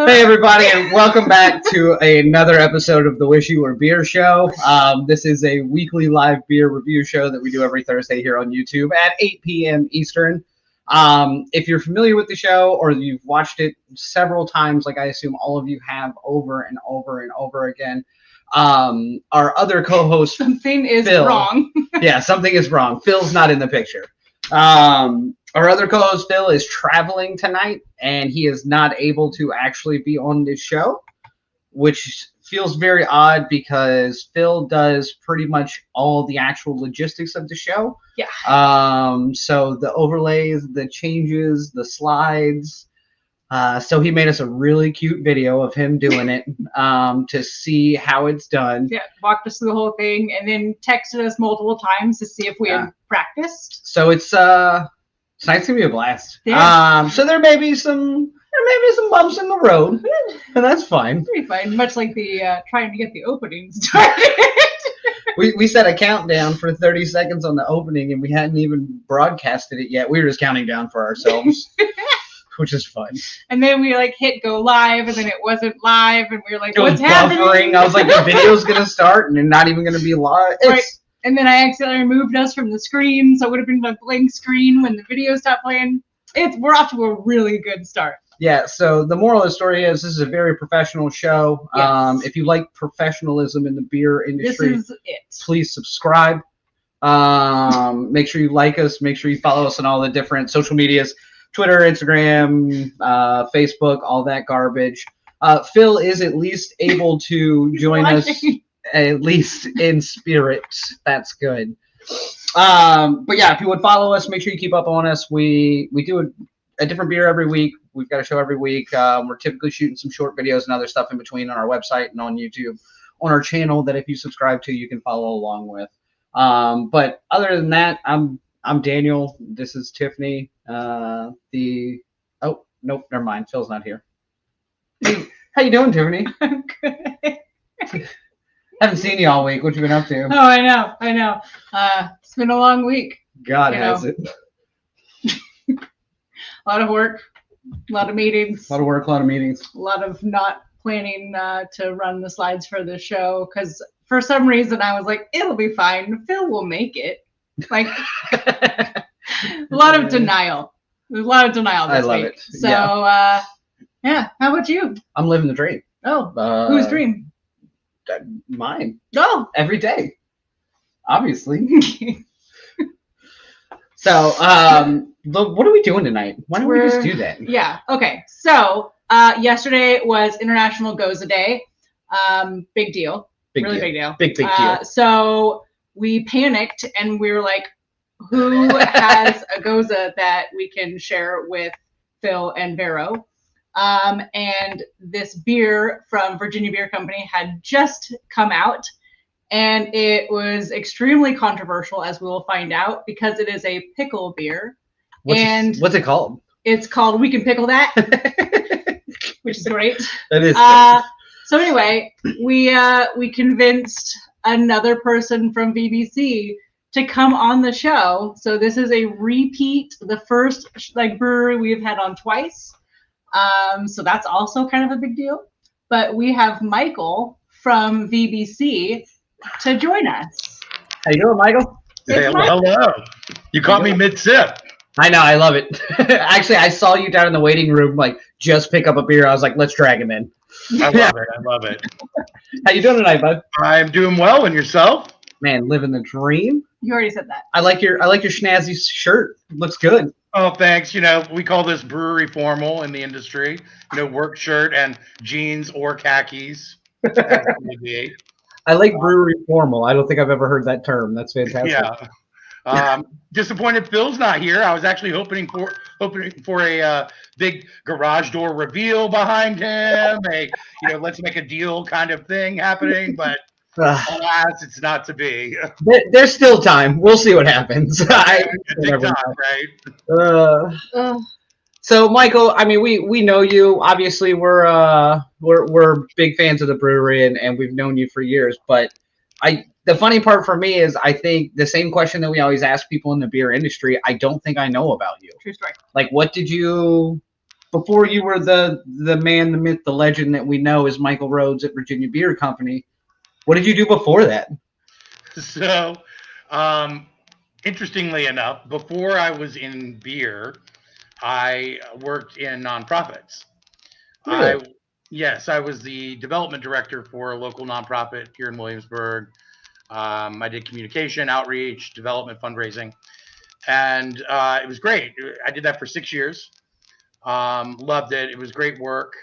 Hey everybody, and welcome back to another episode of the Wish You Were Beer Show. This is a weekly live beer review show that we do every Thursday here on YouTube at 8 p.m. Eastern. If you're familiar with the show or you've watched it several times, like I assume all of you have over and over and over again, our other co-host, something is Phil, wrong. Yeah, something is wrong. Phil's not in the picture. Our other co-host, Phil, is traveling tonight, and he is not able to actually be on this show, which feels very odd because Phil does pretty much all the actual logistics of the show. Yeah. So the overlays, the changes, the slides. So he made us a really cute video of him doing it to see how it's done. Yeah, walked us through the whole thing, and then texted us multiple times to see if we had practiced. So it's tonight's gonna be a blast. Yeah. So there may be some bumps in the road, and that's fine. Pretty fine, much like the trying to get the opening started. We set a countdown for 30 seconds on the opening, and we hadn't even broadcasted it yet. We were just counting down for ourselves, which is fun. And then we hit go live, and then it wasn't live, and we were like, it was "What's happening?" Buffering. I was like, "The video's gonna start, and it's not even gonna be live." Right. And then I accidentally removed us from the screen, so it would have been a blank screen when the video stopped playing. We're off to a really good start. Yeah, so the moral of the story is this is a very professional show. Yes. If you like professionalism in the beer industry, This is it. please subscribe. Make sure you like us. Make sure you follow us on all the different social medias, Twitter, Instagram, Facebook, all that garbage. Phil is at least able to join us, at least in spirit. That's good. But yeah, if you would follow us, make sure you keep up on us. We do a different beer every week. We've got a show every week. We're typically shooting some short videos and other stuff in between on our website and on YouTube, on our channel that if you subscribe to, you can follow along with. But other than that, I'm Daniel. This is Tiffany. Oh nope, never mind. Phil's not here. Hey, how you doing, Tiffany? I'm good. Haven't seen you all week. What you been up to? Oh, I know. It's been a long week. God has it. A lot of work, a lot of meetings. A lot of work, a lot of meetings. A lot of not planning to run the slides for the show because for some reason I was like, it'll be fine. Phil will make it. Like a lot of denial. There's a lot of denial this week. I love it. So yeah. How about you? I'm living the dream. Oh, whose dream? Mine. Oh, every day. Obviously. So, what are we doing tonight? Why don't we just do that? Yeah. Okay. So, yesterday was International Goza Day. Big deal. Really big deal. Big deal. So we panicked and we were like, who has a Goza that we can share with Phil and Vero? And this beer from Virginia Beer Company had just come out, and it was extremely controversial, as we will find out, because it is a pickle beer. What's it called? It's called We Can Pickle That, which is great. That is. So anyway, we convinced another person from BBC to come on the show. So this is a repeat, the first brewery we've had on twice. So that's also kind of a big deal. But we have Michael from BBC to join us. How you doing, Michael? Hey, hello. You caught me mid-sip. I know, I love it. Actually, I saw you down in the waiting room, just pick up a beer. I was like, let's drag him in. I love it. How you doing tonight, bud? I'm doing well, and yourself? Man, living the dream. You already said that. I like your snazzy shirt. Looks good. Oh, thanks. We call this brewery formal in the industry. Work shirt and jeans or khakis. I like brewery formal. I don't think I've ever heard that term. That's fantastic. Yeah. Disappointed Phil's not here. I was actually hoping for a big garage door reveal behind him. Let's make a deal kind of thing happening, but alas, it's not to be. There's still time. We'll see what happens. Right? So, Michael, I mean, we know you. Obviously, we're big fans of the brewery, and we've known you for years. But the funny part for me is I think the same question that we always ask people in the beer industry, I don't think I know about you. True story. Like, what did you before you were the man, the myth, the legend that we know as Michael Rhodes at Virginia Beer Company. What did you do before that? So, interestingly enough, before I was in beer, I worked in nonprofits. Really? Yes, I was the development director for a local nonprofit here in Williamsburg. I did communication, outreach, development, fundraising, and it was great. I did that for 6 years. Loved it. It was great work.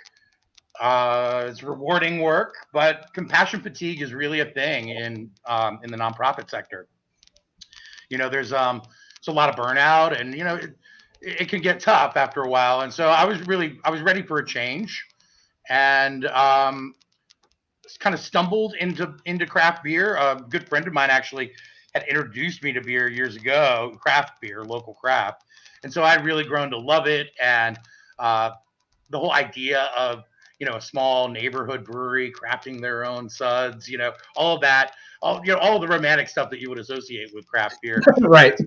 It's rewarding work, but compassion fatigue is really a thing in the nonprofit sector. There's a lot of burnout, and it can get tough after a while. And so I was ready for a change, and kind of stumbled into craft beer. A good friend of mine actually had introduced me to beer years ago, craft beer, local craft, and so I'd really grown to love it. And the whole idea of a small neighborhood brewery crafting their own suds, all of that, all the romantic stuff that you would associate with craft beer, Right.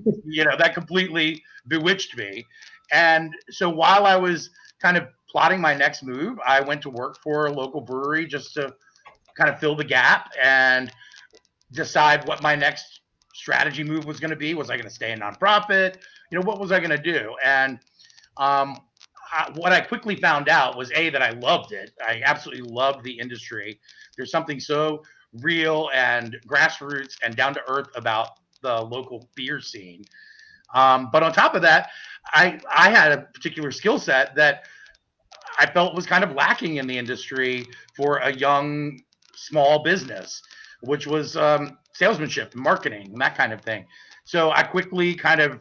That completely bewitched me. And so while I was kind of plotting my next move, I went to work for a local brewery just to kind of fill the gap and decide what my next strategy move was going to be. Was I going to stay in nonprofit? What was I going to do? And what I quickly found out was that I loved it. I absolutely loved the industry. There's something so real and grassroots and down to earth about the local beer scene. But on top of that, I had a particular skill set that I felt was kind of lacking in the industry for a young, small business, which was salesmanship, marketing, and that kind of thing. So I quickly kind of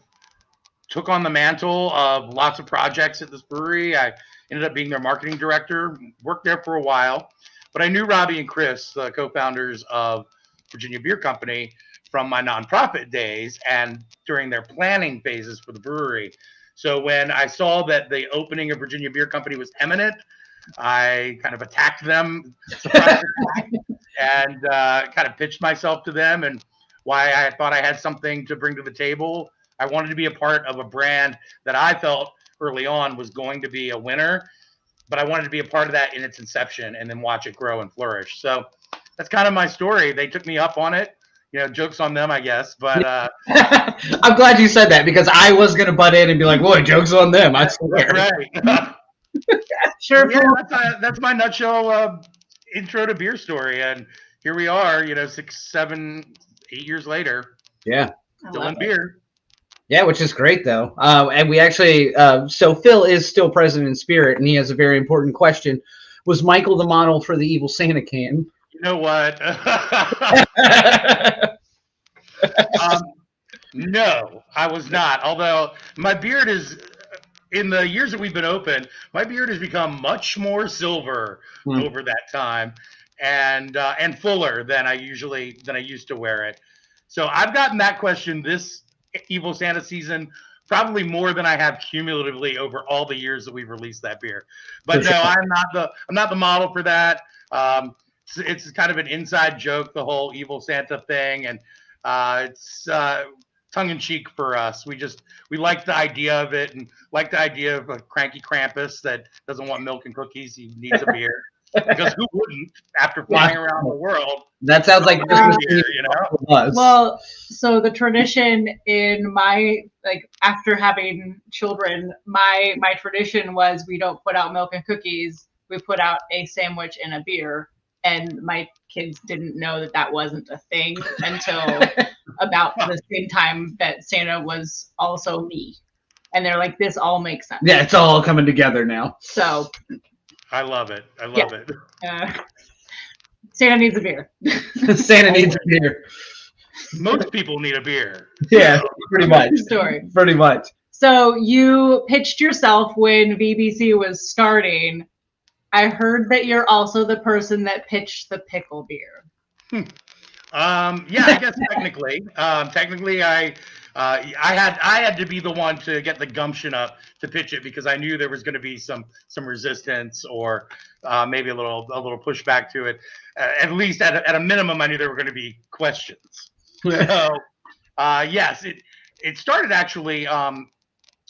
took on the mantle of lots of projects at this brewery. I ended up being their marketing director, worked there for a while. But I knew Robby and Chris, the co-founders of Virginia Beer Company, from my nonprofit days and during their planning phases for the brewery. So when I saw that the opening of Virginia Beer Company was imminent, I kind of attacked them and kind of pitched myself to them and why I thought I had something to bring to the table. I wanted to be a part of a brand that I felt early on was going to be a winner, but I wanted to be a part of that in its inception and then watch it grow and flourish. So that's kind of my story. They took me up on it. Jokes on them, I guess. But I'm glad you said that because I was going to butt in and be like, boy, joke's on them. I swear. Right. Sure. Yeah, that's my nutshell intro to beer story. And here we are, 6, 7, 8 years later. Yeah. Still in beer. Yeah, which is great, though. And we actually, so Phil is still present in spirit, and he has a very important question. Was Michael the model for the Evil Santa can? You know what? No, I was not. Although my beard is, in the years that we've been open, my beard has become much more silver over that time, and fuller than I used to wear it. So I've gotten that question this Evil Santa season probably more than I have cumulatively over all the years that we've released that beer. But no, I'm not the model for that. It's kind of an inside joke, the whole Evil Santa thing, and it's tongue in cheek for us. We like the idea of it, and like the idea of a cranky Krampus that doesn't want milk and cookies. He needs a beer. Because who wouldn't after flying around the world? That sounds like Christmas Eve, Well, so the tradition in my, after having children, my tradition was we don't put out milk and cookies. We put out a sandwich and a beer. And my kids didn't know that wasn't a thing until about the same time that Santa was also me. And they're like, this all makes sense. Yeah, it's all coming together now. So I love it. I love it. Santa needs a beer. Santa needs a beer. Most people need a beer. Yeah, pretty much. Story. Pretty much. So you pitched yourself when VBC was starting. I heard that you're also the person that pitched the pickle beer. Yeah, I guess technically. I had to be the one to get the gumption up to pitch it because I knew there was going to be some resistance or maybe a little pushback to it. At least at a minimum, I knew there were going to be questions. So yes, it started actually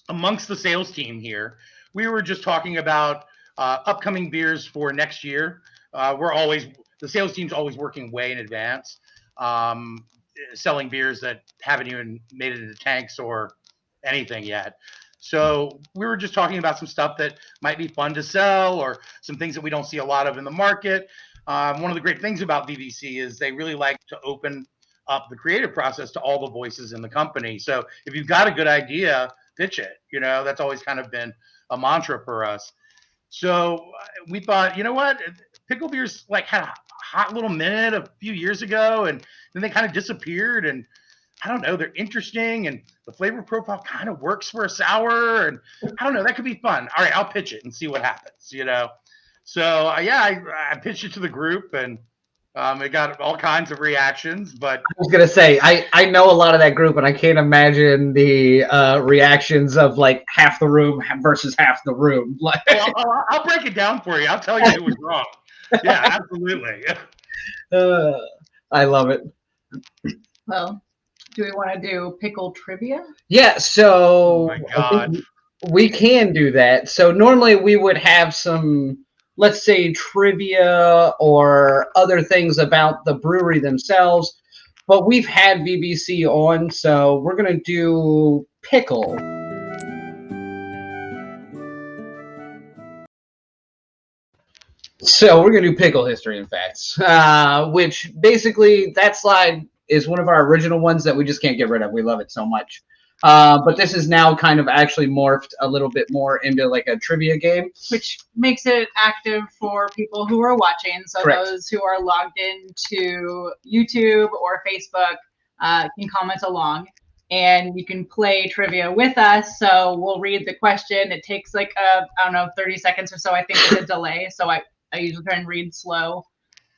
amongst the sales team here. we were just talking about upcoming beers for next year. The sales team's always working way in advance, selling beers that haven't even made it into tanks or anything yet. So we were just talking about some stuff that might be fun to sell or some things that we don't see a lot of in the market. One of the great things about VBC is they really like to open up the creative process to all the voices in the company. So if you've got a good idea, pitch it. That's always kind of been a mantra for us. So we thought, you know what? Pickle beers had a hot little minute a few years ago, and then they kind of disappeared. And I don't know, they're interesting, and the flavor profile kind of works for a sour. And I don't know, that could be fun. All right, I'll pitch it and see what happens. So I pitched it to the group, and it got all kinds of reactions. But I was gonna say, I know a lot of that group, and I can't imagine the reactions of half the room versus half the room. I'll break it down for you. I'll tell you who was wrong. Yeah, absolutely. I love it. Well, do we want to do pickle trivia? Yeah. So oh my God. We can do that. So normally we would have some, let's say, trivia or other things about the brewery themselves, but we've had VBC on, so we're going to do pickle. So we're going to do pickle history and facts, which basically that slide is one of our original ones that we just can't get rid of. We love it so much. But this is now kind of actually morphed a little bit more into a trivia game. Which makes it active for people who are watching. So Correct. Those who are logged into YouTube or Facebook can comment along. And you can play trivia with us. So we'll read the question. It takes 30 seconds or so. I think it's a delay. So I usually try and read slow.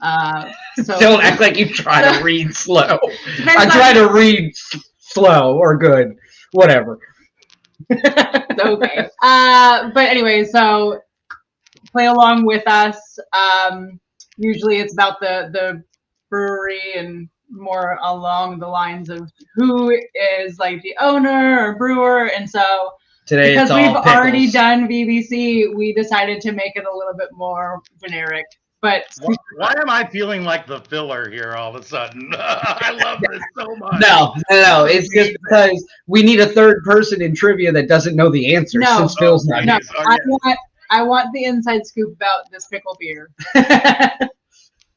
So Don't act like you try to read slow. I on- try to read slow or good, whatever. Okay. But anyway, so play along with us. Usually it's about the brewery and more along the lines of who is the owner or brewer. And so Today because it's all we've already pickles. done BBC, we decided to make it a little bit more generic. But Why am I feeling like the filler here all of a sudden? I love this so much. No. It's just because we need a third person in trivia that doesn't know the answer No. since Phil's not no, here. I want the inside scoop about this pickle beer.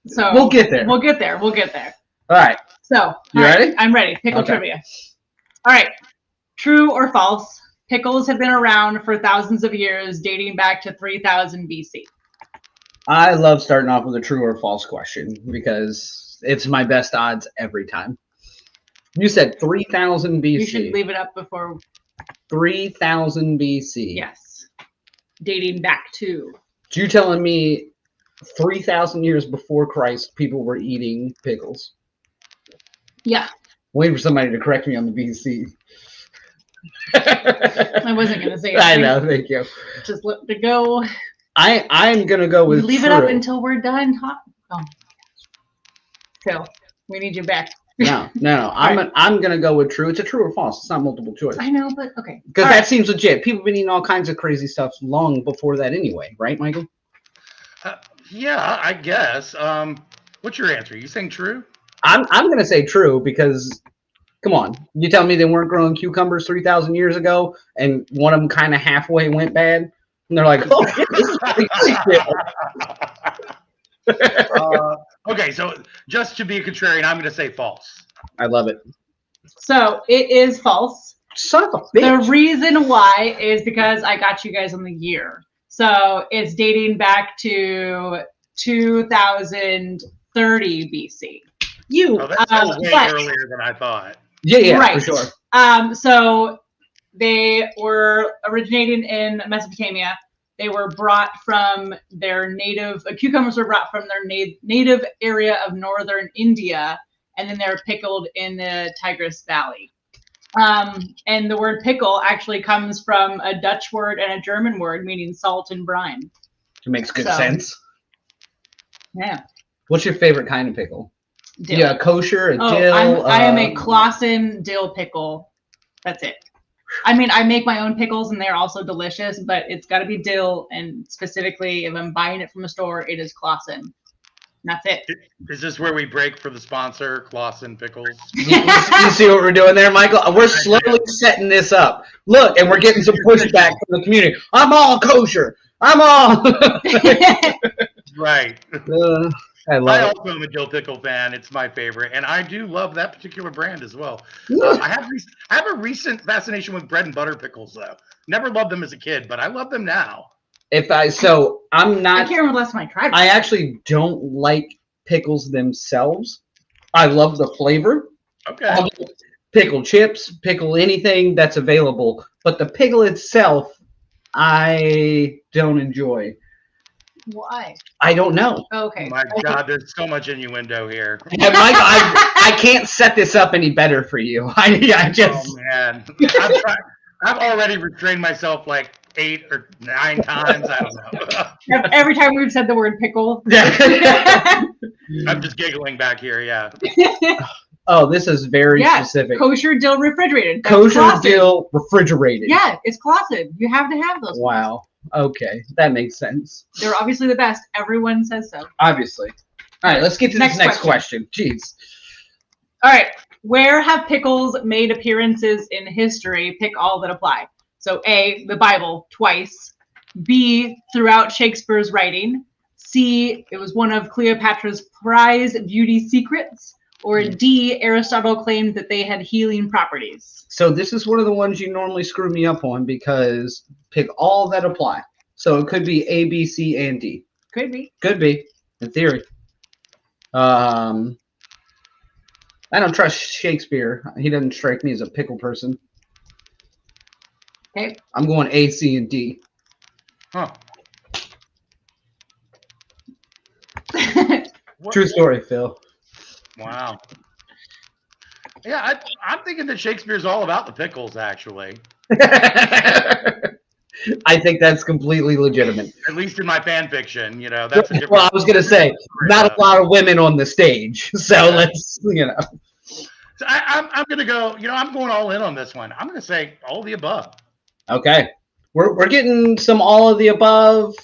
So We'll get there. We'll get there. All right. So You ready? I'm ready. Pickle trivia. All right. True or false? Pickles have been around for thousands of years, dating back to 3000 BC. I love starting off with a true or false question because it's my best odds every time. You said 3000 BC. You should leave it up before 3000 BC. Yes. Dating back to. So you're telling me 3,000 years before Christ, people were eating pickles? Yeah. Waiting for somebody to correct me on the BC. I wasn't going to say it. I know, thank you. Just let it go. I'm going to go with Leave true. it up until we're done. Oh. Phil, we need you back. No. I'm going to go with true. It's a true or false. It's not multiple choice. I know, but okay. Because that seems legit. People have been eating all kinds of crazy stuff long before that anyway. Right, Michael? Yeah, I guess. What's your answer? You saying true? I'm going to say true because, come on. You tell me they weren't growing cucumbers 3,000 years ago and one of them kind of halfway went bad? And they're like, oh, this is pretty Okay, so just to be a contrarian, I'm going to say false. I love it. So it is false. Son of a bitch. The reason why is because I got you guys on the year. So it's dating back to 2030 BC. That's way earlier than I thought. Yeah, right. for sure. So they were originating in Mesopotamia. They were brought from their native, cucumbers were brought from their native area of northern India, and then they were pickled in the Tigris Valley. And the word pickle actually comes from a Dutch word and a German word meaning salt and brine. It makes good sense. Yeah. What's your favorite kind of pickle? Dill. Yeah, kosher, dill. I am a Clausen dill pickle. That's it. I mean, I make my own pickles and they're also delicious, but it's got to be dill. And specifically, if I'm buying it from a store, it is Clausen. That's it. Is this where we break for the sponsor, Clausen Pickles? You see what we're doing there, Michael? We're slowly setting this up. Look, and we're getting some pushback from the community. I'm all kosher. I'm all. Right. I love I it. also am a dill pickle fan. It's my favorite, and I do love that particular brand as well. Yeah. I have a recent fascination with bread and butter pickles, though. Never loved them as a kid, but I love them now. I'm I not. can't remember last time I tried it. I actually don't like pickles themselves. I love the flavor. Okay. I'll pickle chips, pickle anything that's available, but the pickle itself, I don't enjoy. Why? I don't know. Okay. Oh my God, there's so much innuendo here. And Michael, I can't set this up any better for you. I just. Oh man, I've already restrained myself like 8 or 9 times. I don't know. Every time we've said the word pickle. I'm just giggling back here. Yeah. Oh, this is very specific. Kosher dill refrigerated. That's Kosher Clausen. dill refrigerated. Yeah, it's Clausen. You have to have those. Wow. Okay, that makes sense. They're obviously the best. Everyone says so. Obviously. All right, let's get to this next question. Jeez. All right. Where have pickles made appearances in history? Pick all that apply. So A, the Bible, twice. B, throughout Shakespeare's writing. C, it was one of Cleopatra's prized beauty secrets. Or D, Aristotle claimed that they had healing properties. So this is one of the ones you normally screw me up on because pick all that apply. So it could be A, B, C, and D. Could be. Could be, in theory. I don't trust Shakespeare. He doesn't strike me as a pickle person. Okay. I'm going A, C, and D. Huh. True story, Phil. Wow. Yeah, I'm thinking that Shakespeare's all about the pickles, actually. I think that's completely legitimate. At least in my fan fiction, you know, that's a different. Well, I was going to say, not a lot of women on the stage. So let's, you know. So I'm going to go, you know, I'm going all in on this one. I'm going to say all the above. Okay. We're getting some all of the above.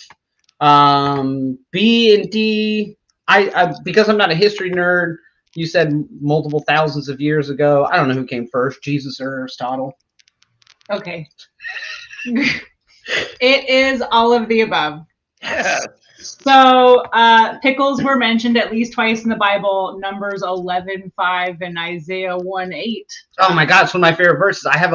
B and D. I because I'm not a history nerd, you said multiple thousands of years ago. I don't know who came first, Jesus or Aristotle. Okay. It is all of the above. Yeah. So pickles were mentioned at least twice in the Bible, Numbers 11:5 and Isaiah 1:8. Oh my God, it's one of my favorite verses. I have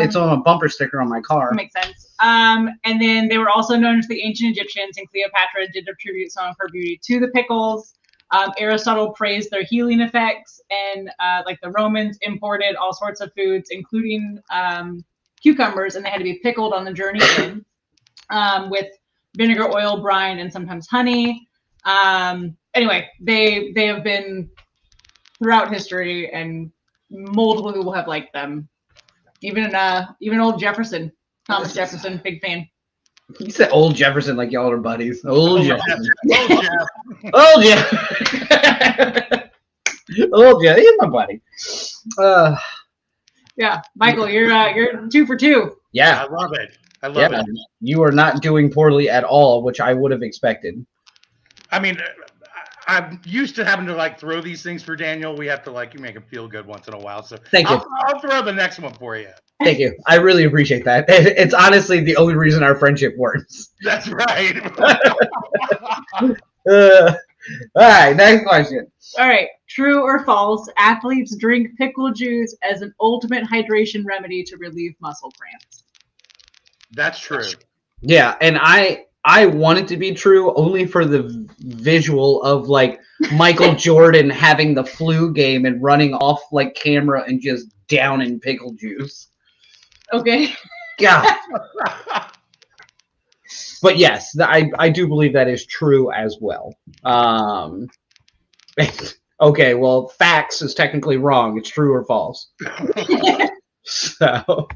it's on a bumper sticker on my car. That makes sense. And then they were also known to the ancient Egyptians, and Cleopatra did attribute some of her beauty to the pickles. Aristotle praised their healing effects, and like the Romans imported all sorts of foods, including cucumbers, and they had to be pickled on the journey in with vinegar, oil, brine, and sometimes honey. Anyway, they have been throughout history, and multiple people have liked them. Even old Jefferson, Thomas Jefferson, big fan. You said old Jefferson like y'all are buddies. Old Jefferson. Oh, yeah. Old Jeff. Old Jeff. He's my buddy. Yeah, Michael, you're 2 for 2. Yeah. I love it. I love it. You are not doing poorly at all, which I would have expected. I mean, I'm used to having to like throw these things for Daniel. We have to like make him feel good once in a while. So Thank you. I'll throw the next one for you. Thank you. I really appreciate that. It's honestly the only reason our friendship works. That's right. All right, next question. All right, true or false? Athletes drink pickle juice as an ultimate hydration remedy to relieve muscle cramps. That's true. Yeah, and I want it to be true only for the visual of like Michael Jordan having the flu game and running off like camera and just downing pickle juice. Okay. Yeah. But yes, I do believe that is true as well. Okay, well, facts is technically wrong. It's true or false. So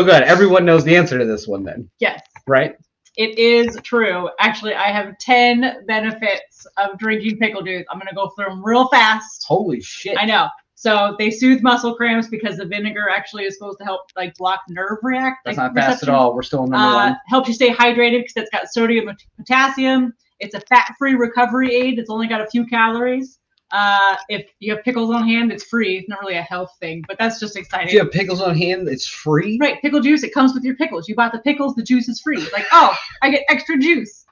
good. Everyone knows the answer to this one then. Yes. Right? It is true. Actually, I have 10 benefits of drinking pickle juice. I'm going to go through them real fast. Holy shit. I know. So they soothe muscle cramps because the vinegar actually is supposed to help like block nerve That's not fast at all. We're still in number one. Helps you stay hydrated because it's got sodium and potassium. It's a fat-free recovery aid. It's only got a few calories. If you have pickles on hand, it's free. It's not really a health thing, but that's just exciting. If you have pickles on hand, it's free? Right, pickle juice. It comes with your pickles. You bought the pickles, the juice is free. Like, oh, I get extra juice.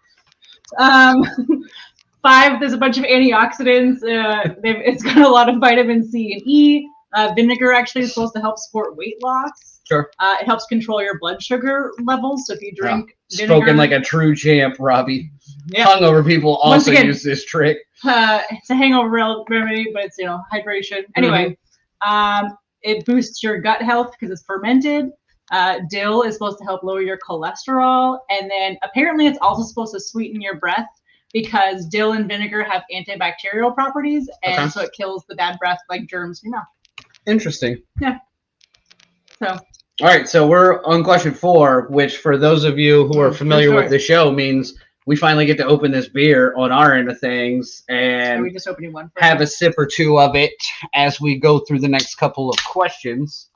5, there's a bunch of antioxidants. It's got a lot of vitamin C and E. Vinegar actually is supposed to help support weight loss. Sure. It helps control your blood sugar levels. So if you drink vinegar, spoken like a true champ, Robbie. Yeah. Hungover people also use this trick. It's a hangover remedy, but it's hydration. Anyway, it boosts your gut health because it's fermented. Dill is supposed to help lower your cholesterol, and then apparently it's also supposed to sweeten your breath because dill and vinegar have antibacterial properties, and so it kills the bad breath like germs in your mouth. Interesting. Yeah. So. All right, so we're on question 4, which for those of you who are familiar with the show means we finally get to open this beer on our end of things and we just opening one have a sip or two of it as we go through the next couple of questions.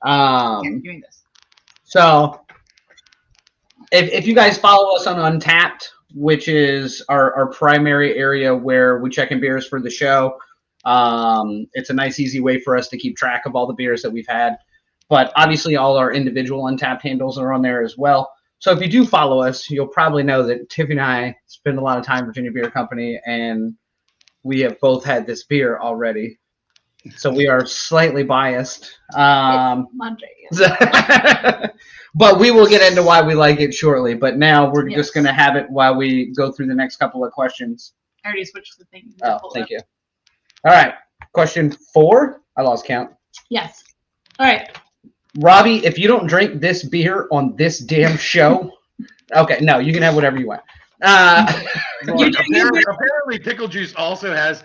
Doing this. So if you guys follow us on Untapped, which is our primary area where we check in beers for the show, it's a nice, easy way for us to keep track of all the beers that we've had. But obviously all our individual Untapped handles are on there as well. So if you do follow us, you'll probably know that Tiffany and I spend a lot of time at Virginia Beer Company, and we have both had this beer already. So we are slightly biased. Monday. But we will get into why we like it shortly. But now we're just going to have it while we go through the next couple of questions. I already switched the thing. Oh, thank you. All right. Question 4. I lost count. Yes. All right. Robbie, if you don't drink this beer on this damn show, okay, no, you can have whatever you want. Apparently, pickle juice also has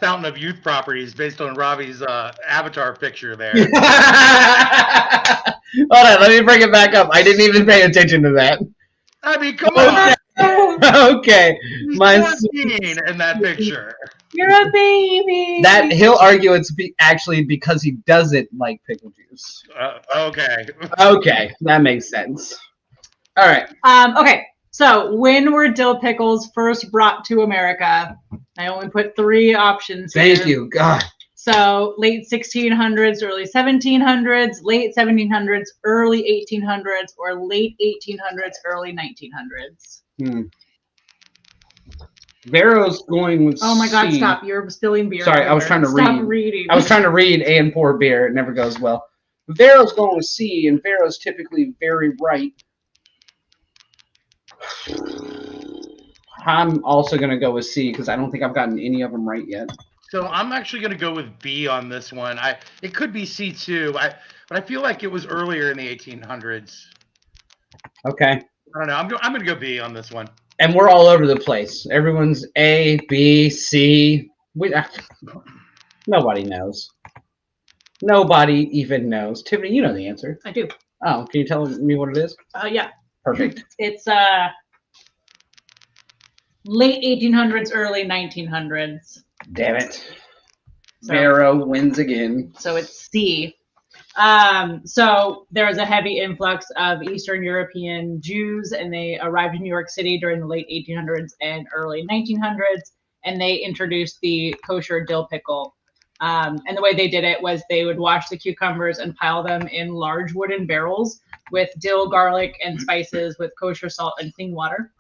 fountain of youth properties based on Robbie's avatar picture there. Hold on, let me bring it back up. I didn't even pay attention to that. I mean, come on. Okay, He's 14 in that picture. You're a baby. That he'll argue it's actually because he doesn't like pickle juice. Okay. Okay, that makes sense. All right. Okay. So when were dill pickles first brought to America? I only put 3 options here. Thank you, God. So late 1600s, early 1700s, late 1700s, early 1800s, or late 1800s, early 1900s. Vero's going with Oh my God, C. stop. You're spilling beer. Sorry, I was trying to read. Stop reading. I was trying to read and pour beer. It never goes well. Vero's going with C, and Vero's typically very right. I'm also going to go with C because I don't think I've gotten any of them right yet. So I'm actually going to go with B on this one. It could be C too, but I feel like it was earlier in the 1800s. Okay. I don't know. I'm going to go B on this one. And we're all over the place. Everyone's A, B, C. Nobody knows. Nobody even knows. Tiffany, you know the answer. I do. Oh, can you tell me what it is? Yeah. Perfect. It's late 1800s, early 1900s. Damn it. Vero wins again. So it's C. So there was a heavy influx of Eastern European Jews, and they arrived in New York City during the late 1800s and early 1900s, and they introduced the kosher dill pickle. And the way they did it was they would wash the cucumbers and pile them in large wooden barrels with dill, garlic, and spices with kosher salt and clean water.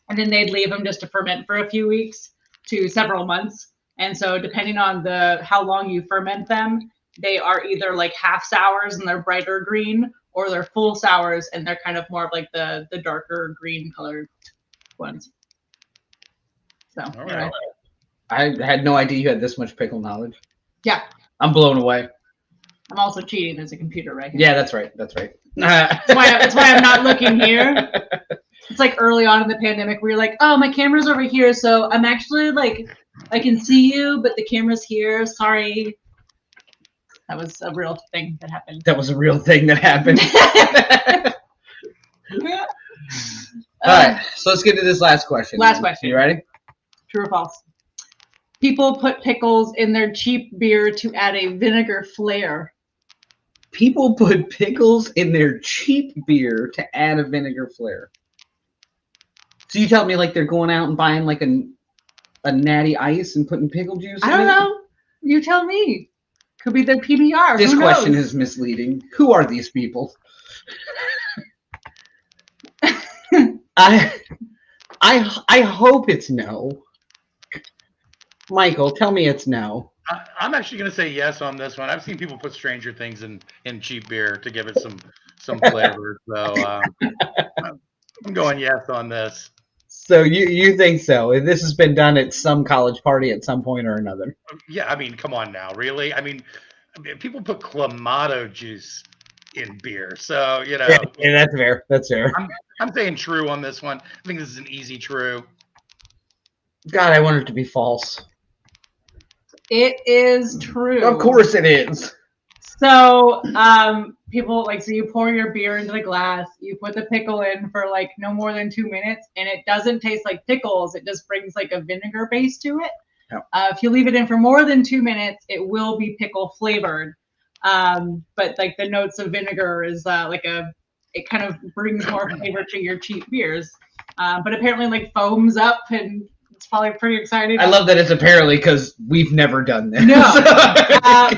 And then they'd leave them just to ferment for a few weeks to several months. And so depending on how long you ferment them, they are either like half sours and they're brighter green, or they're full sours and they're kind of more of like the darker green colored ones. So all right. I had no idea you had this much pickle knowledge. Yeah. I'm blown away. I'm also cheating. There's a computer right here. Yeah, that's right. That's right. That's why I'm not looking here. It's like early on in the pandemic where you're like, oh, my camera's over here, so I'm actually like, I can see you, but the camera's here. Sorry. That was a real thing that happened. That was a real thing that happened. All right, so let's get to this last question. Last question. You ready? True or false? People put pickles in their cheap beer to add a vinegar flair. People put pickles in their cheap beer to add a vinegar flair. So you tell me like they're going out and buying like a natty ice and putting pickle juice in I don't it? know. You tell me. Could be their PBR. This Who question knows? is misleading. Who are these people? I hope it's no. Michael, tell me it's no. I'm actually going to say yes on this one. I've seen people put Stranger Things in cheap beer to give it some flavor. So I'm going yes on this. So you think so? This has been done at some college party at some point or another. Yeah, I mean, come on now, really? I mean, people put Clamato juice in beer, so you know. Yeah, that's fair. That's fair. I'm saying true on this one. I think this is an easy true. God, I want it to be false. It is true. Of course it is. So, people so you pour your beer into the glass, you put the pickle in for like no more than 2 minutes, and it doesn't taste like pickles. It just brings like a vinegar base to it. Oh. If you leave it in for more than 2 minutes, it will be pickle flavored. But like the notes of vinegar is it kind of brings more flavor to your cheap beers. But apparently like foams up and it's probably pretty exciting. I love that it's apparently because we've never done this. No,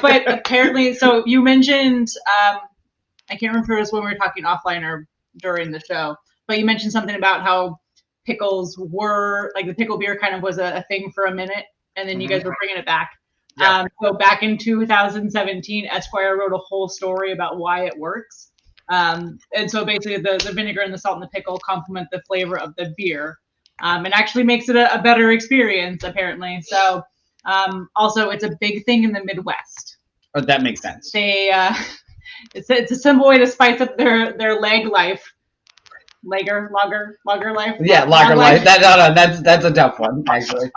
but apparently, so you mentioned, I can't remember if it was when we were talking offline or during the show, but you mentioned something about how pickles were, like the pickle beer kind of was a thing for a minute, and then you guys were bringing it back. Yeah. So back in 2017, Esquire wrote a whole story about why it works. And so basically the vinegar and the salt and the pickle complement the flavor of the beer. And actually makes it a better experience, apparently. So, also, it's a big thing in the Midwest. Oh, that makes sense. They, it's a simple way to spice up their lag life. Lager life. Yeah, lager life. That's a tough one, actually.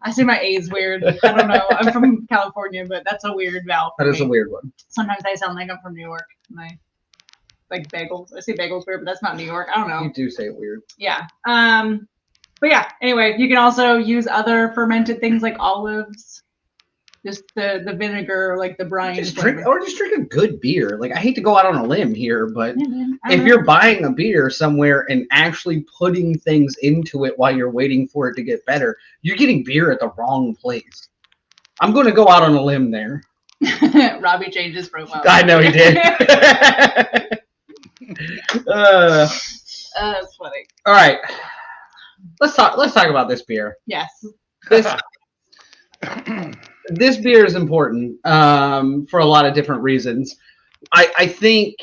I say my A is weird. I don't know. I'm from California, but that's a weird vowel. That is a weird one. Sometimes I sound like I'm from New York. Like bagels. I say bagels weird, but that's not New York. I don't know. You do say it weird. Yeah. But yeah, anyway, you can also use other fermented things like olives, just the vinegar, like the brine. Just drink a good beer. Like, I hate to go out on a limb here, but if know. you're buying a beer somewhere and actually putting things into it while you're waiting for it to get better, you're getting beer at the wrong place. I'm going to go out on a limb there. Robby changed his profile. I know he did. That's funny. All right. Let's talk about this beer. Yes. This beer is important for a lot of different reasons. I think,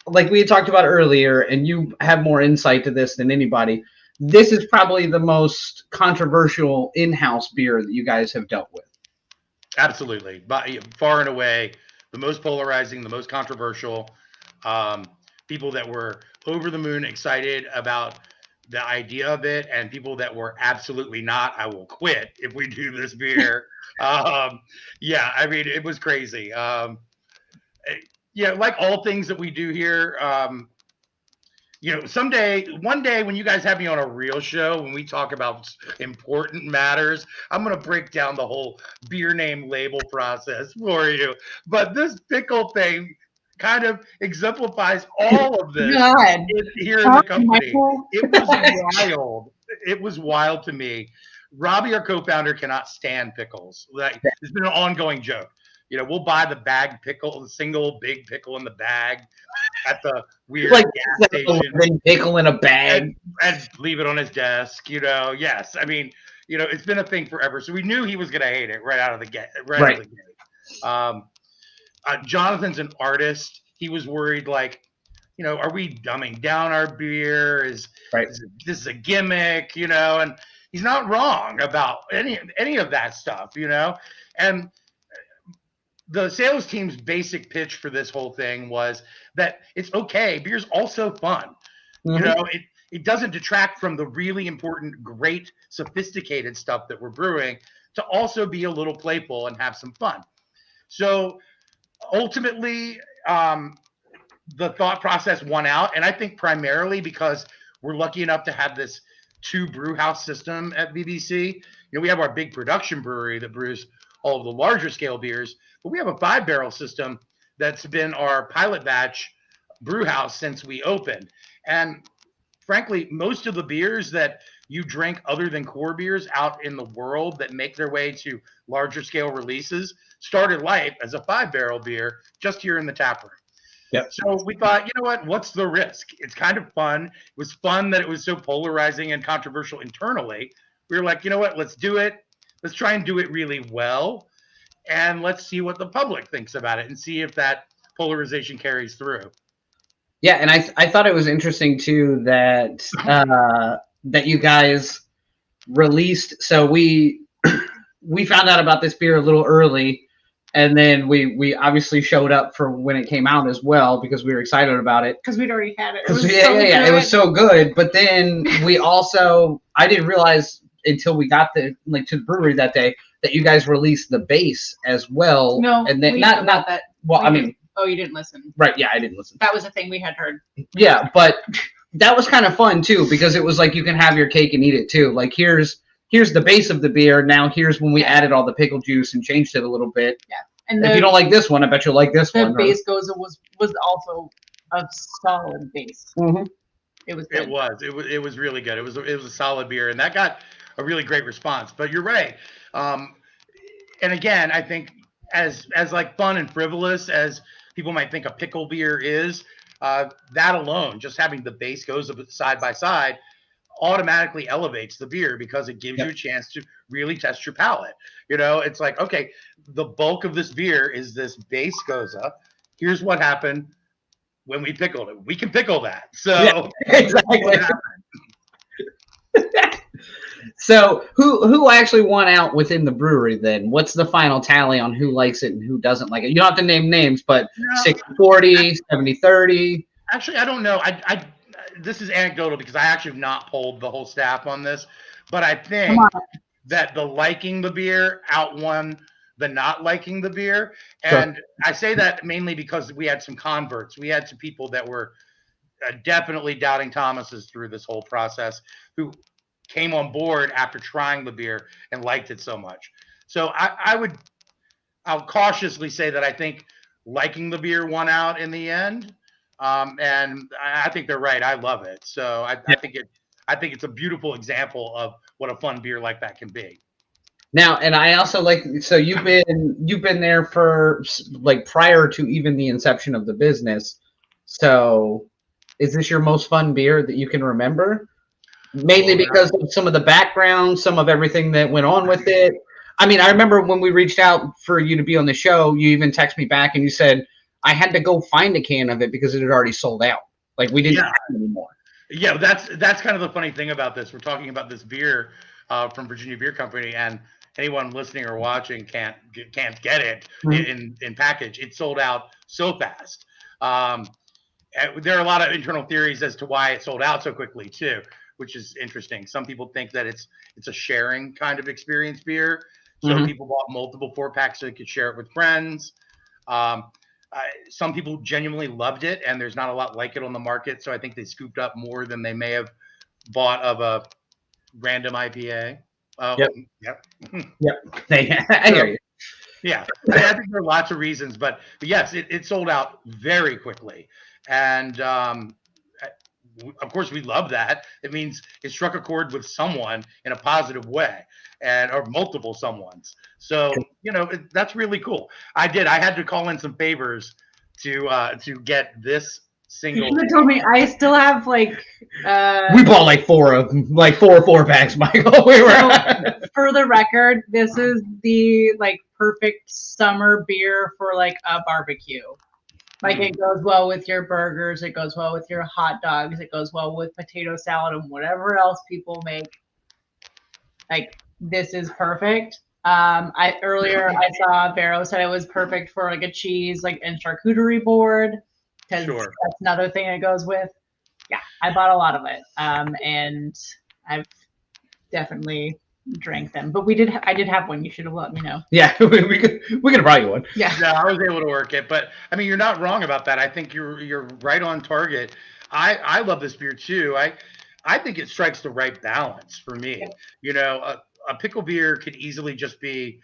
like we had talked about earlier, and you have more insight to this than anybody, this is probably the most controversial in-house beer that you guys have dealt with. Absolutely. By far and away, the most polarizing, the most controversial. People that were over the moon excited about the idea of it, and people that were absolutely not. I will quit if we do this beer. Yeah, I mean, it was crazy. Yeah, like all things that we do here, one day when you guys have me on a real show, when we talk about important matters, I'm going to break down the whole beer name label process for you. But this pickle thing kind of exemplifies all of this here in the company. It was wild. It was wild to me. Robby, our co-founder, cannot stand pickles. Like, it's been an ongoing joke. You know, we'll buy the bag pickle, the single big pickle in the bag at the weird gas station. Pickle in a bag. And leave it on his desk, you know. Yes. I mean, you know, it's been a thing forever. So we knew he was going to hate it right out of the gate. Out of the gate. Jonathan's an artist. He was worried, like, you know, are we dumbing down our beer? Is this a gimmick, you know? And he's not wrong about any of that stuff, you know? And the sales team's basic pitch for this whole thing was that it's okay. Beer's also fun. Mm-hmm. You know, it doesn't detract from the really important, great, sophisticated stuff that we're brewing to also be a little playful and have some fun. So ultimately, the thought process won out. And I think primarily because we're lucky enough to have this two brew house system at BBC. You know, we have our big production brewery that brews all of the larger scale beers, but we have a 5-barrel system that's been our pilot batch brew house since we opened. And frankly, most of the beers that you drink other than core beers out in the world that make their way to larger scale releases started life as a 5-barrel beer just here in the tap room. Yep. So we thought, you know what? What's the risk? It's kind of fun. It was fun that it was so polarizing and controversial internally. We were like, you know what? Let's do it. Let's try and do it really well. And let's see what the public thinks about it and see if that polarization carries through. Yeah, and I thought it was interesting too that that you guys released. So we found out about this beer a little early, and then we obviously showed up for when it came out as well because we were excited about it. Because we'd already had it. It was so good. But then we also, I didn't realize until we got to the brewery that day that you guys released the base as well. No, and then we not that. Well, I mean. Oh, you didn't listen. Right, yeah, I didn't listen. That was a thing we had heard. Yeah, but that was kind of fun too because it was like you can have your cake and eat it too. Like here's the base of the beer. Now here's when we added all the pickle juice and changed it a little bit. Yeah. And if you don't like this one, I bet you'll like this one. The base goza was also a solid base. Mm-hmm. It was good. It was really good. It was a solid beer, and that got a really great response. But you're right. And again, I think as like fun and frivolous as people might think a pickle beer is, that alone, just having the base goes side by side, automatically elevates the beer because it gives you a chance to really test your palate. You know, it's like, okay, the bulk of this beer is this base goza. Here's what happened when we pickled it. We can pickle that. So exactly. So who actually won out within the brewery then? What's the final tally on who likes it and who doesn't like it? You don't have to name names, but 60-40, 70-30. Actually, I don't know. I this is anecdotal because I actually have not polled the whole staff on this, but I think that the liking the beer outwon the not liking the beer. And I say that mainly because we had some converts. We had some people that were definitely doubting Thomas's through this whole process who came on board after trying the beer and liked it so much. So I'll cautiously say that I think liking the beer won out in the end. And I think they're right. I love it. So I think it's a beautiful example of what a fun beer like that can be. Now, and I also like, so you've been there for like prior to even the inception of the business. So is this your most fun beer that you can remember? Mainly because of some of the background, some of everything that went on with it. I mean, I remember when we reached out for you to be on the show, you even texted me back and you said, I had to go find a can of it because it had already sold out. Like we didn't have it anymore. Yeah, that's kind of the funny thing about this. We're talking about this beer from Virginia Beer Company, and anyone listening or watching can't get it in package. It sold out so fast. There are a lot of internal theories as to why it sold out so quickly too, which is interesting. Some people think that it's a sharing kind of experience beer. So people bought multiple 4-packs so they could share it with friends. Some people genuinely loved it, and there's not a lot like it on the market. So I think they scooped up more than they may have bought of a random IPA. Yep. I hear you. Yeah, I think there are lots of reasons, but yes, it sold out very quickly. And of course, we love that. It means it struck a chord with someone in a positive way, or multiple someones. So that's really cool. I had to call in some favors to get this single. You told me I still have like. We bought like 4-packs, Michael. We were. So, for the record, this is the like perfect summer beer for like a barbecue. Like it goes well with your burgers, it goes well with your hot dogs, it goes well with potato salad and whatever else people make. Like this is perfect. I saw Vero said it was perfect for like a cheese and charcuterie board because that's another thing it goes with. Yeah, I bought a lot of it, and I've definitely drank them. But I did have one. You should have let me know. Yeah, we could have brought you one. Yeah, I was able to work it. But I mean, you're not wrong about that. I think you're right on target. I love this beer too. I think it strikes the right balance for me. You know, a pickle beer could easily just be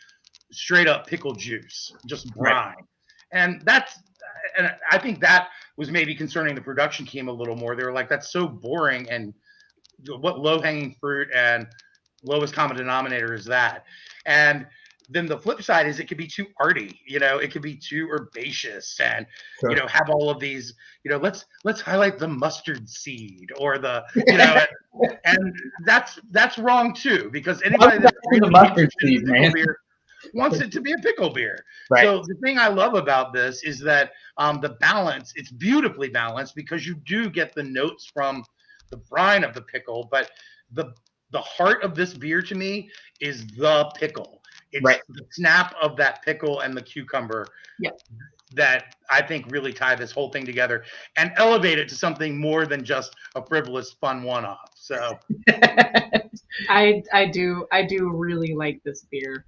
straight up pickle juice, just brine. And I think that was maybe concerning the production team a little more. They were like, that's so boring, and what low hanging fruit and lowest common denominator is that? And then the flip side is it could be too arty, you know, it could be too herbaceous and, you know, have all of these, you know, let's highlight the mustard seed or the, you know, and that's wrong too, because anybody that's the mustard seed, man, beer wants it to be a pickle beer. Right. So the thing I love about this is that the balance, it's beautifully balanced because you do get the notes from the brine of the pickle, but the heart of this beer to me is the pickle. It's the snap of that pickle and the cucumber that I think really tie this whole thing together and elevate it to something more than just a frivolous, fun one-off. So I do really like this beer.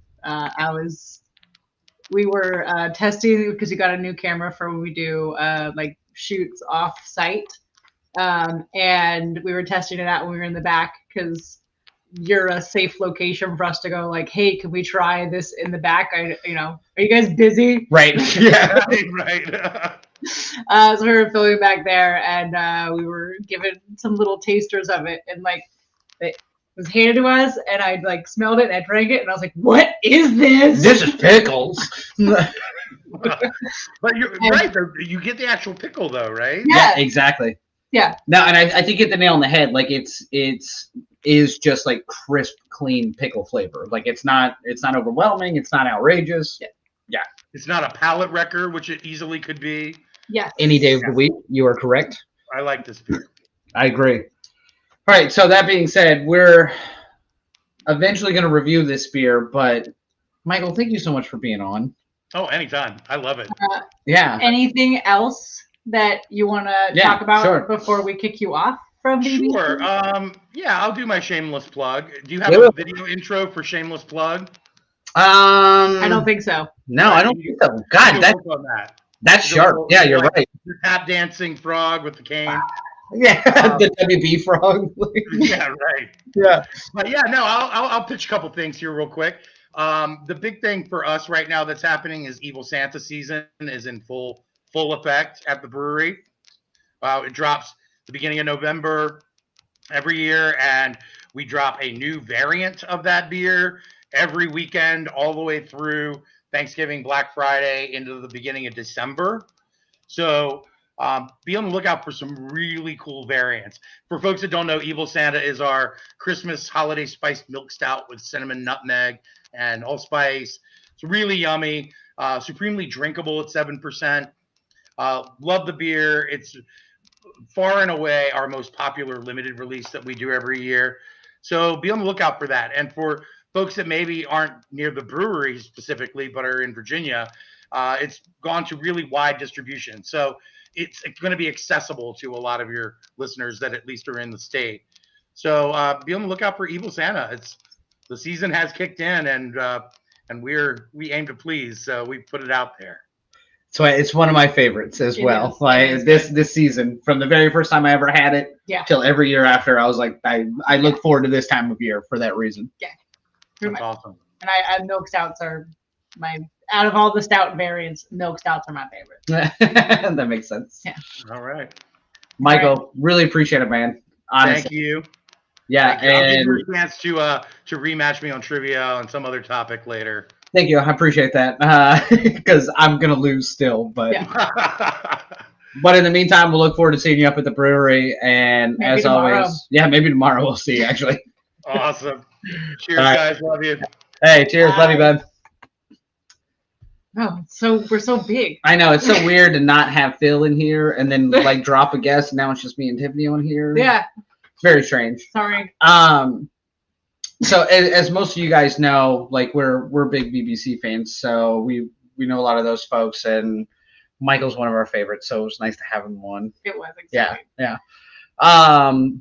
We were testing because we got a new camera for when we do like shoots off site, and we were testing it out when we were in the back because you're a safe location for us to go like, hey, can we try this in the back? Are you guys busy? Right. Yeah. right. So we were filming back there, and we were given some little tasters of it, and like it was handed to us, and I like smelled it and I drank it, and I was like, what is this? This is pickles. But you're right, you get the actual pickle though, right? Yeah, exactly. Yeah. No, and I think you hit the nail on the head. Like it is just like crisp, clean pickle flavor. Like it's not overwhelming. It's not outrageous. Yeah. It's not a palate wrecker, which it easily could be. Yeah. Any day of the week, you are correct. I like this beer. I agree. All right. So that being said, we're eventually going to review this beer. But Michael, thank you so much for being on. Oh, anytime. I love it. Yeah. Anything else that you want to talk about before we kick you off from BBC? Sure. Yeah, I'll do my shameless plug. Do you have a video intro for shameless plug? I don't think so. No, I don't think so. God, that's sharp. Yeah, you're right. The tap dancing frog with the cane. Yeah, the WB frog. Yeah, right. Yeah. But yeah, no, I'll pitch a couple things here real quick. The big thing for us right now that's happening is Evil Santa season is in full effect at the brewery. It drops the beginning of November every year, and we drop a new variant of that beer every weekend all the way through Thanksgiving, Black Friday, into the beginning of December. So be on the lookout for some really cool variants. For folks that don't know, Evil Santa is our Christmas holiday spiced milk stout with cinnamon, nutmeg, and allspice. It's really yummy, supremely drinkable at 7%. Love the beer. It's far and away our most popular limited release that we do every year. So be on the lookout for that. And for folks that maybe aren't near the brewery specifically, but are in Virginia, it's gone to really wide distribution. So it's going to be accessible to a lot of your listeners that at least are in the state. So be on the lookout for Evil Santa. The season has kicked in, and we aim to please. So we put it out there. So it's one of my favorites as well. Like this season, from the very first time I ever had it till every year after, I was like, I look forward to this time of year for that reason. Yeah. That's awesome. And I milk stouts are out of all the stout variants, milk stouts are my favorite. That makes sense. Yeah. All right. Michael, really appreciate it, man. Honestly. Thank you. Yeah. Thank you. I'll give you a chance to rematch me on trivia on some other topic later. Thank you. I appreciate that. Because I'm going to lose still. But but in the meantime, we'll look forward to seeing you up at the brewery. And maybe as tomorrow. Always, maybe tomorrow we'll see you, actually. Awesome. Cheers, guys. Love you. Hey, cheers. Love you, bud. Oh, so we're so big. I know. It's so weird to not have Phil in here and then like drop a guest. And now it's just me and Tiffany on here. Yeah. It's very strange. Sorry. So as most of you guys know, like we're big BBC fans, so we know a lot of those folks, and Michael's one of our favorites, so it was nice to have him on. It was exciting. Yeah.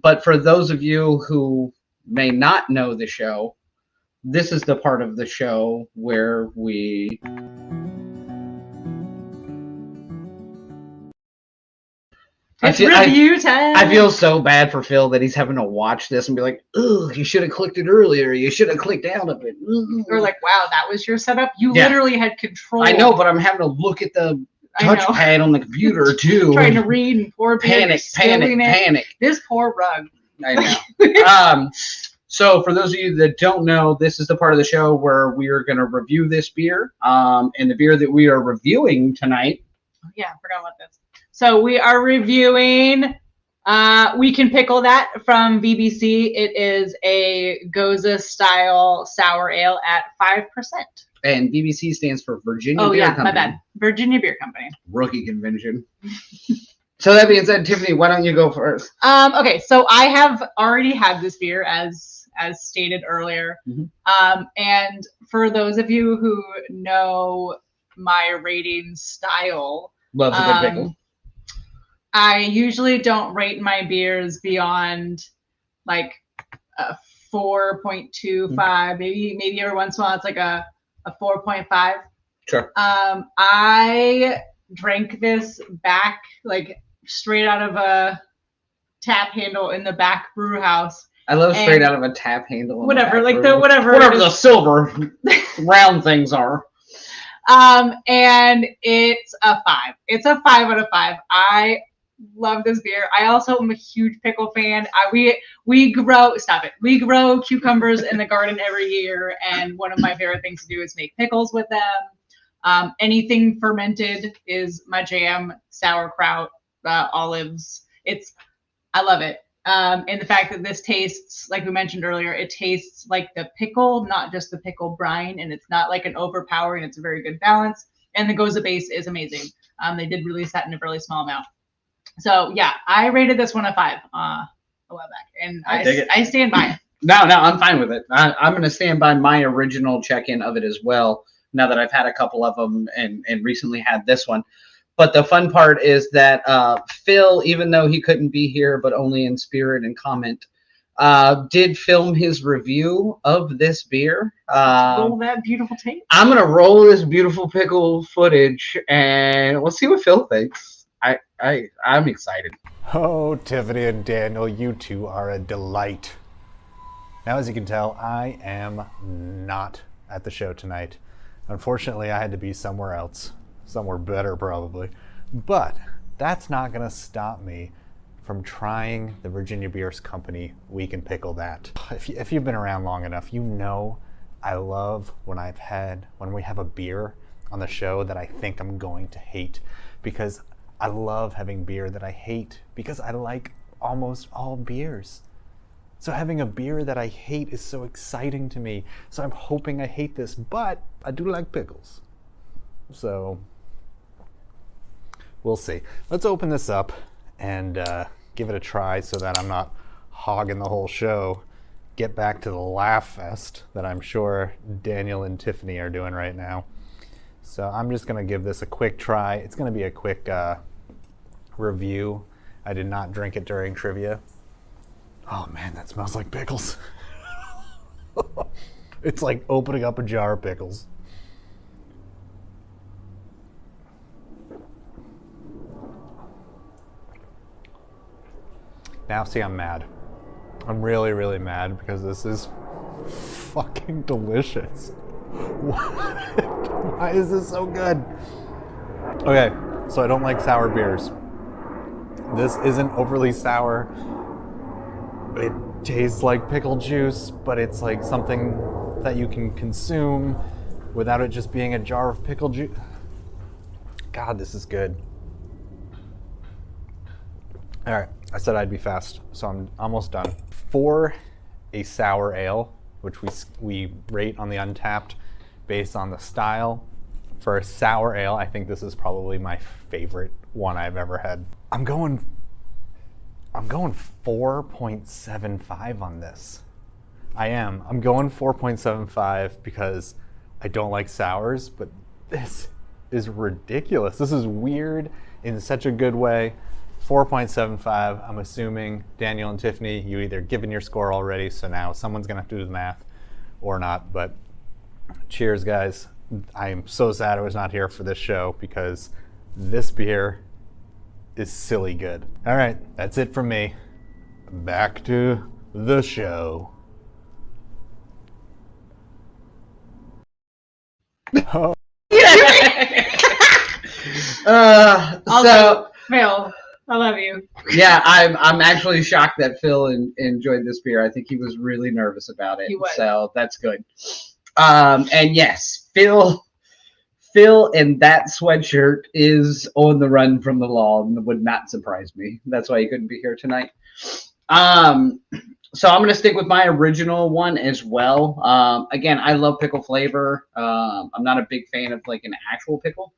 But for those of you who may not know the show, this is the part of the show where we It's review time. I feel so bad for Phil that he's having to watch this and be like, "Ugh, you should have clicked it earlier. You should have clicked out of it." Ugh. Or like, wow, that was your setup. You literally had control. I know, but I'm having to look at the touchpad on the computer too. Trying to read and poor panic. This poor rug. I know. So for those of you that don't know, this is the part of the show where we are going to review this beer. And the beer that we are reviewing tonight. Oh, yeah, I forgot about this. So we are reviewing We Can Pickle That from BBC. It is a Goza style sour ale at 5%. And BBC stands for Virginia Beer Company. Oh, yeah, my bad. Virginia Beer Company. Rookie convention. So that being said, Tiffany, why don't you go first? Okay, so I have already had this beer as stated earlier. Mm-hmm. And for those of you who know my rating style, loves a good pickle. I usually don't rate my beers beyond like a 4.25, maybe every once in a while it's like a 4.5. Sure. I drank this back like straight out of a tap handle in the back brew house. I love straight out of a tap handle. Whatever the silver round things are. And it's a 5. It's a 5 out of 5. I love this beer. I also am a huge pickle fan. We grow cucumbers in the garden every year, and one of my favorite things to do is make pickles with them. Anything fermented is my jam. Sauerkraut, olives. I love it. And the fact that this tastes, like we mentioned earlier, it tastes like the pickle, not just the pickle brine, and it's not like an overpowering. It's a very good balance. And the Goza base is amazing. They did release that in a really small amount. So yeah, I rated this one a 5 a while back, and I stand by it. No, I'm fine with it. I'm going to stand by my original check-in of it as well. Now that I've had a couple of them and recently had this one. But the fun part is that Phil, even though he couldn't be here, but only in spirit and comment, did film his review of this beer. Roll that beautiful tape. I'm going to roll this beautiful pickle footage, and we'll see what Phil thinks. I'm excited. Oh, Tiffany and Daniel, you two are a delight. Now, as you can tell, I am not at the show tonight. Unfortunately, I had to be somewhere else. Somewhere better, probably. But that's not going to stop me from trying the Virginia Beers Company We Can Pickle That. If you've been around long enough, you know I love when we have a beer on the show that I think I'm going to hate, because I love having beer that I hate, because I like almost all beers. So having a beer that I hate is so exciting to me. So I'm hoping I hate this, but I do like pickles. So we'll see. Let's open this up and give it a try so that I'm not hogging the whole show. Get back to the laugh fest that I'm sure Daniel and Tiffany are doing right now. So I'm just going to give this a quick try. It's going to be a quick review. I did not drink it during trivia. Oh man, that smells like pickles. It's like opening up a jar of pickles. Now see, I'm mad. I'm really, really mad because this is fucking delicious. Why is this so good? Okay, so I don't like sour beers. This isn't overly sour. It tastes like pickle juice, but it's like something that you can consume without it just being a jar of pickle juice. God, this is good. All right, I said I'd be fast, so I'm almost done. For a sour ale, which we rate on the Untapped based on the style, for a sour ale, I think this is probably my favorite one I've ever had. I'm going 4.75 on this. I'm going 4.75 because I don't like sours, but this is ridiculous. This is weird in such a good way. 4.75. I'm assuming Daniel and Tiffany, you either given your score already, so now someone's gonna have to do the math or not, but cheers, guys. I am so sad I was not here for this show because this beer is silly good. All right, that's it from me. Back to the show. Oh. Also, Phil, I love you. Yeah, I'm actually shocked that Phil enjoyed this beer. I think he was really nervous about it. He was. So that's good. And yes, Phil in that sweatshirt is on the run from the law and would not surprise me. That's why he couldn't be here tonight. So I'm going to stick with my original one as well. Again, I love pickle flavor. I'm not a big fan of like an actual pickle.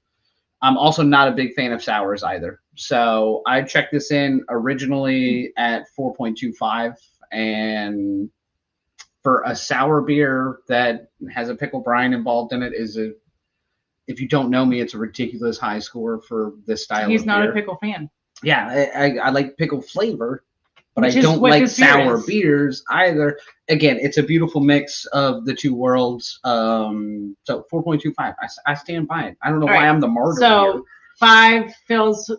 I'm also not a big fan of sours either. So I checked this in originally at 4.25, and for a sour beer that has a pickle brine involved in it if you don't know me, it's a ridiculous high score for this style of beer. He's not a pickle fan. Yeah, I like pickle flavor, but Which I is don't what like this beer sour is. beers either. Again, it's a beautiful mix of the two worlds. So 4.25, I stand by it. I don't know why I'm the martyr here. So 5 Phil's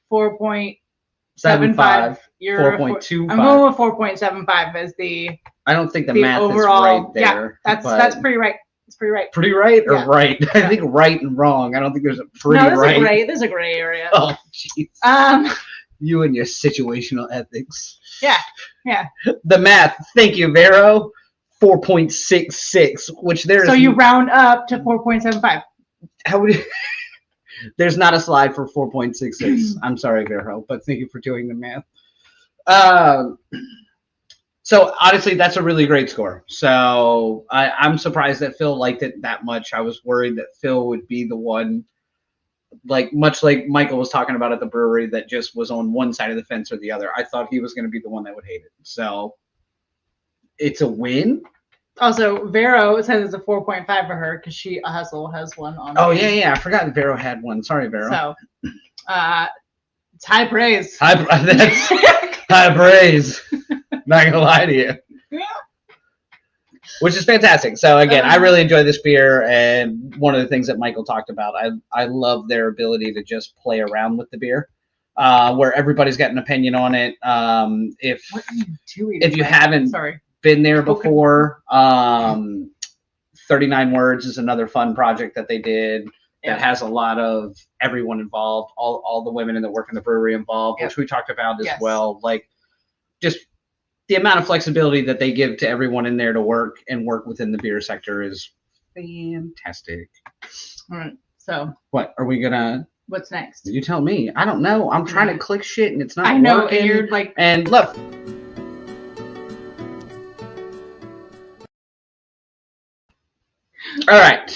4.75. You're 4.25. I'm going with 4.75 as the. I don't think the math overall, is right there. Yeah, that's pretty right. It's pretty right. Pretty right or Yeah. right? I think right and wrong. I don't think there's a pretty No, right. There's a gray area. Oh, jeez. Um. You and your situational ethics. Yeah. The math. Thank you, Vero. 4.66, which there's. So you round up to 4.75. How would you? There's not a slide for 4.66. I'm sorry, Vero, but thank you for doing the math. So honestly, that's a really great score. So I'm surprised that Phil liked it that much. I was worried that Phil would be the one, like much like Michael was talking about at the brewery, that just was on one side of the fence or the other. I thought he was going to be the one that would hate it. So it's a win. Also, Vero says it's a 4.5 for her because she has one on. Oh yeah, I forgot Vero had one. Sorry, Vero. So, it's high praise. That's high praise. Not gonna lie to you. Which is fantastic. So again, I really enjoy this beer, and one of the things that Michael talked about, I love their ability to just play around with the beer, where everybody's got an opinion on it. If you haven't been there before, 39 Words is another fun project that they did that has a lot of everyone involved, all the women that work in the brewery involved, which we talked about as well. Like just the amount of flexibility that they give to everyone in there to work within the beer sector is fantastic. All right. So what are we gonna? What's next? You tell me. I don't know. I'm trying to click shit and it's not. I know. Working. And you're like. And look. All right.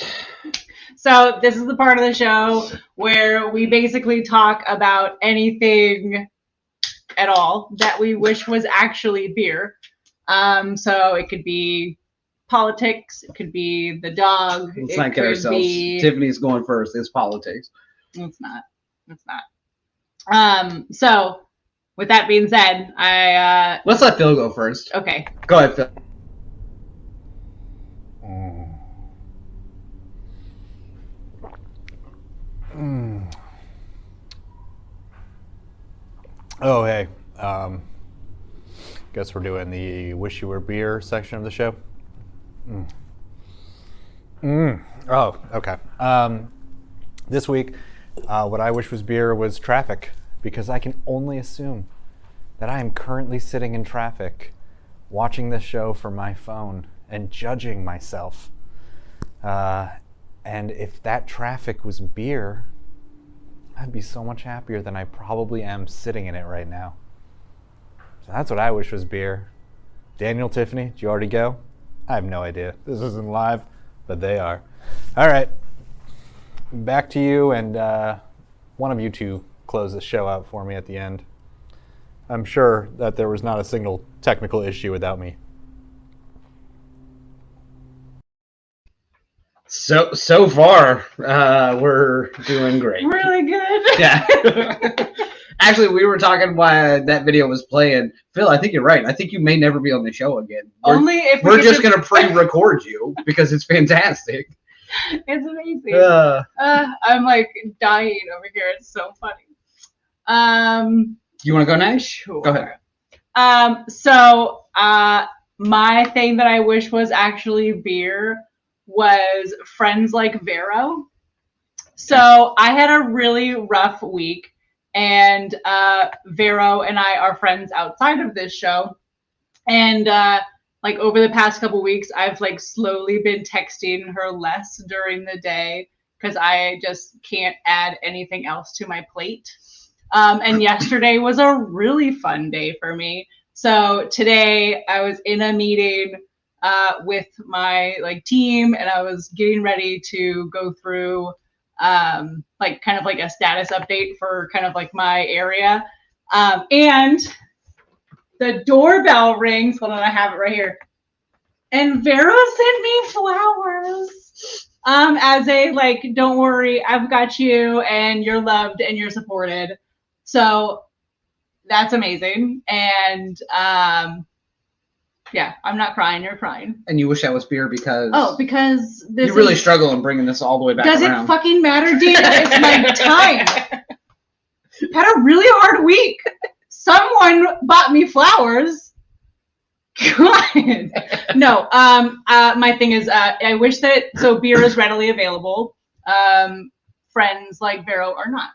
So this is the part of the show where we basically talk about anything at all that we wish was actually beer. So it could be politics, it could be the dog. Let's not get ourselves. Tiffany's going first. It's politics. It's not. So with that being said, let's let Phil go first. Okay. Go ahead, Phil. Oh, hey. Guess we're doing the Wish You Were Beer section of the show. Oh, okay. This week, what I wish was beer was traffic, because I can only assume that I am currently sitting in traffic, watching this show from my phone and judging myself. And if that traffic was beer, I'd be so much happier than I probably am sitting in it right now. So that's what I wish was beer. Daniel, Tiffany, did you already go? I have no idea. This isn't live, but they are. All right. Back to you, and one of you two close the show out for me at the end. I'm sure that there was not a single technical issue without me. So far, we're doing great. Really good. Yeah. Actually, we were talking while that video was playing. Phil, I think you're right. I think you may never be on the show again. Only if we're just going to pre-record you because it's fantastic. It's amazing. I'm like dying over here. It's so funny. You want to go next? Sure. Go ahead. My thing that I wish was actually beer was Friends Like Vero. So I had a really rough week, and Vero and I are friends outside of this show. And like over the past couple weeks, I've like slowly been texting her less during the day because I just can't add anything else to my plate. And yesterday was a really fun day for me. So today I was in a meeting with my like team, and I was getting ready to go through like kind of like a status update for kind of like my area. And the doorbell rings. Hold on, I have it right here. And Vera sent me flowers. As a like, don't worry, I've got you, and you're loved and you're supported. So that's amazing. And yeah, I'm not crying, you're crying. And you wish that was beer because This you really struggle in bringing this all the way back does around. it fucking matter, dude? It's my time. Had a really hard week. Someone bought me flowers. God. No, my thing is, I wish that, so beer is readily available. Friends like Vero are not.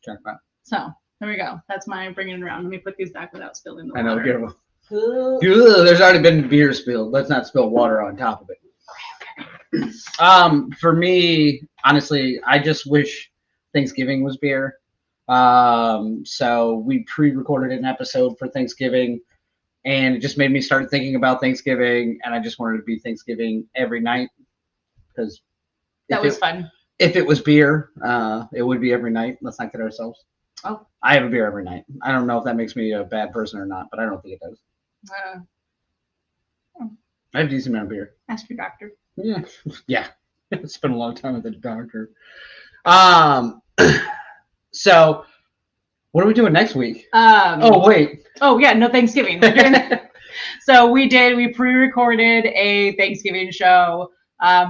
Check that. So there we go. That's my bringing it around. Let me put these back without spilling the water. I know, get them. There's already been beer spilled. Let's not spill water on top of it. For me, honestly, I just wish Thanksgiving was beer. So we pre-recorded an episode for Thanksgiving, and it just made me start thinking about Thanksgiving, and I just wanted it to be Thanksgiving every night because that was fun. If it was beer, it would be every night. Let's not kid ourselves. Oh, I have a beer every night. I don't know if that makes me a bad person or not, but I don't think it does. I have a decent amount of beer. Ask your doctor. Yeah. Yeah. It's been a long time with the doctor. So what are we doing next week? Oh, wait. Oh, yeah. No Thanksgiving. So we pre-recorded a Thanksgiving show,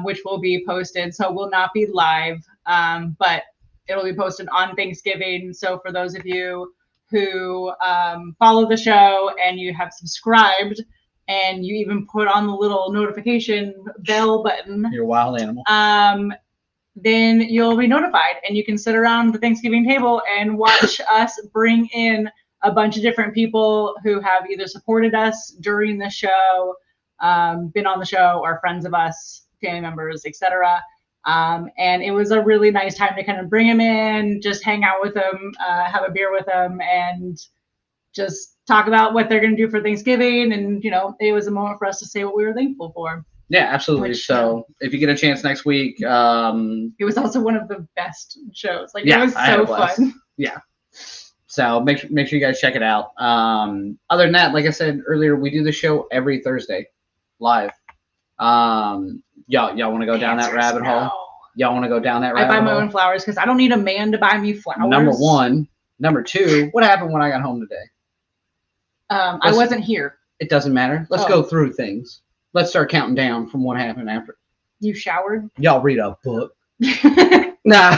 which will be posted. So it will not be live, but it'll be posted on Thanksgiving. So for those of you who follow the show and you have subscribed and you even put on the little notification bell button, You're a wild animal. then you'll be notified, and you can sit around the Thanksgiving table and watch us bring in a bunch of different people who have either supported us during the show, been on the show, or friends of us, family members, etc. And it was a really nice time to kind of bring them in, just hang out with them, have a beer with them, and just talk about what they're going to do for Thanksgiving. And, you know, it was a moment for us to say what we were thankful for. Yeah, absolutely. So if you get a chance next week, it was also one of the best shows. Like, yeah, it was so fun. Yeah. So make sure you guys check it out. Other than that, like I said earlier, we do the show every Thursday live. Y'all want to go down that rabbit hole? Y'all want to go down that rabbit hole? I buy my own flowers because I don't need a man to buy me flowers. Number one. Number two, what happened when I got home today? I wasn't here. It doesn't matter. Let's go through things. Let's start counting down from what happened after. You showered? Y'all read a book. Nah.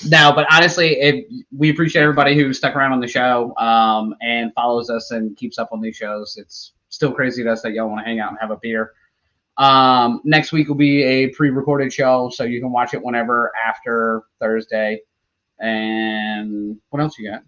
No, but honestly, we appreciate everybody who stuck around on the show and follows us and keeps up on these shows. It's still crazy to us that y'all want to hang out and have a beer. Next week will be a pre-recorded show, so you can watch it whenever after Thursday. And what else you got?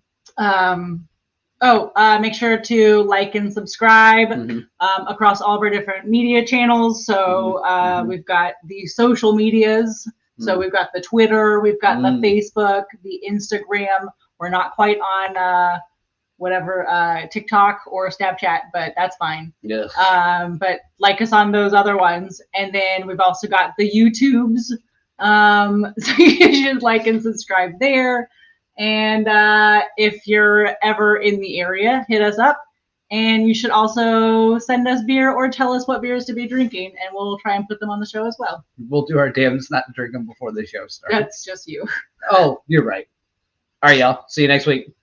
Make sure to like and subscribe across all of our different media channels. So we've got the social medias. So we've got the Twitter, we've got the Facebook, the Instagram. We're not quite on TikTok or Snapchat, but that's fine. Yes. But like us on those other ones. And then we've also got the YouTubes. So you should like and subscribe there. And if you're ever in the area, hit us up. And you should also send us beer or tell us what beers to be drinking, and we'll try and put them on the show as well. We'll do our damnedest not to drink them before the show starts. That's just you. Oh, you're right. All right, y'all. See you next week.